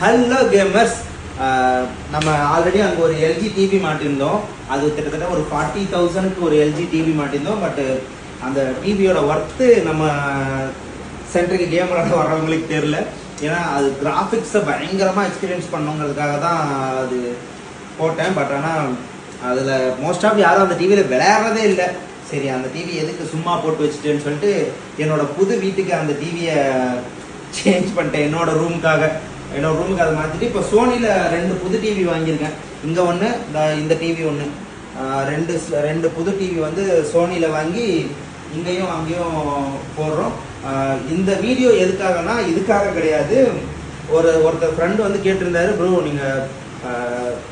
Hello gamers, நம்ம already அங்கே ஒரு எல்ஜி டிவி மாட்டிருந்தோம். அது கிட்டத்தட்ட ஒரு 40,000க்கு ஒரு எல்ஜி டிவி மாட்டிருந்தோம். பட் அந்த டிவியோட ஒர்த்து நம்ம சென்ட்ருக்கு கேம் விளாட வர்றவங்களுக்கு தெரியல. ஏன்னா அது கிராஃபிக்ஸை பயங்கரமாக எக்ஸ்பீரியன்ஸ் பண்ணுங்கிறதுக்காக தான் அது போட்டேன். பட் ஆனால் அதில் மோஸ்ட் ஆஃப் யாரும் அந்த டிவியில் விளையாடுறதே இல்லை. சரி, அந்த டிவி எதுக்கு சும்மா போட்டு வச்சுட்டேன்னு சொல்லிட்டு என்னோட புது வீட்டுக்கு அந்த டிவியை சேஞ்ச் பண்ணிட்டேன். என்னோட ரூமுக்காக அதை மாற்றிட்டு இப்போ சோனியில் 2 புது டிவி வாங்கியிருக்கேன். இங்கே ஒன்று, இந்த டிவி ஒன்று, ரெண்டு புது டிவி வந்து சோனியில் வாங்கி இங்கேயும் அங்கேயும் போடுறோம். இந்த வீடியோ எதுக்காகனா இதுக்காக கிடையாது. ஒருத்தர் ஃப்ரெண்டு வந்து கேட்டிருந்தாரு, ப்ரோ நீங்கள்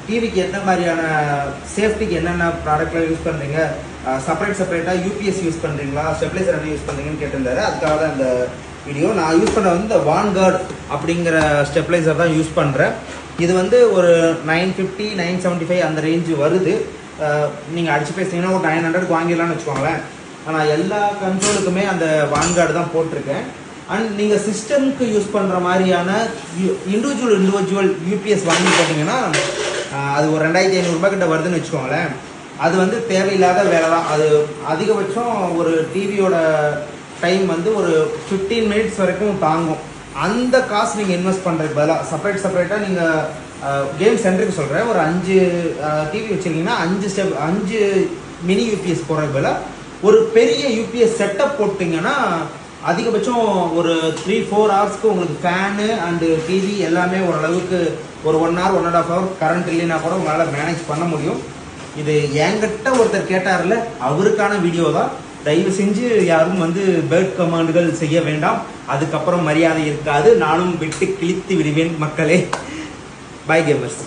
டிவிக்கு என்ன மாதிரியான சேஃப்டிக்கு என்னென்ன ப்ராடக்ட்லாம் யூஸ் பண்ணுறீங்க, செப்பரேட்டாக யூபிஎஸ் யூஸ் பண்ணுறீங்களா, ஸ்டெபிலைசர் என்ன யூஸ் பண்ணுறீங்கன்னு கேட்டிருந்தாரு. அதுக்காக தான் இந்த வீடியோ. நான் யூஸ் பண்ண வந்து இந்த வான்கார்ட் அப்படிங்கிற ஸ்டெபிலைசர் தான் யூஸ் பண்ணுறேன். இது வந்து ஒரு 950 975 அந்த ரேஞ்சு வருது. நீங்கள் அடிச்சு பேசுனீங்கன்னா ஒரு 900க்கு வாங்கிடலாம்னு வச்சுக்கோங்களேன். ஆனால் எல்லா கண்ட்ரோலுக்குமே அந்த வான்கார்டு தான் போட்டிருக்கேன். அண்ட் நீங்கள் சிஸ்டம்க்கு யூஸ் பண்ணுற மாதிரியான இண்டிவிஜுவல் யூபிஎஸ் வாங்கி போட்டிங்கன்னா அது ஒரு 2500 கிட்ட வருதுன்னு வச்சுக்கோங்களேன். அது வந்து தேவையில்லாத வேலை தான். அது அதிகபட்சம் ஒரு டிவியோட டைம் வந்து ஒரு 15 மினிட்ஸ் வரைக்கும் தாங்கும். அந்த காசு நீங்கள் இன்வெஸ்ட் பண்ணுறதுக்கு பதிலாக செப்பரேட்டாக நீங்கள் கேம் சென்டருக்கு சொல்கிறேன், ஒரு 5 டிவி வச்சுருக்கீங்கன்னா 5 மினி யூபிஎஸ் போடுறதுக்கு பதிலாக ஒரு பெரிய யூபிஎஸ் செட்டப் போட்டிங்கன்னா அதிகபட்சம் ஒரு 3-4 ஹவர்ஸ்க்கு உங்களுக்கு ஃபேனு அண்டு டிவி எல்லாமே ஓரளவுக்கு ஒரு 1 hour 1.5 hour கரண்ட் இல்லைன்னா கூட உங்களால் மேனேஜ் பண்ண முடியும். இது என்கிட்ட ஒருத்தர் கேட்டார்ல, அவருக்கான வீடியோ தான். தயவு செஞ்சு யாரும் வந்து பேர்ட் கமாண்டுகள் செய்ய வேண்டாம். அதுக்கப்புறம் மரியாதை இருக்காது. நானும் விட்டு கிழித்து விடுவேன் மக்களே. Bye gamers.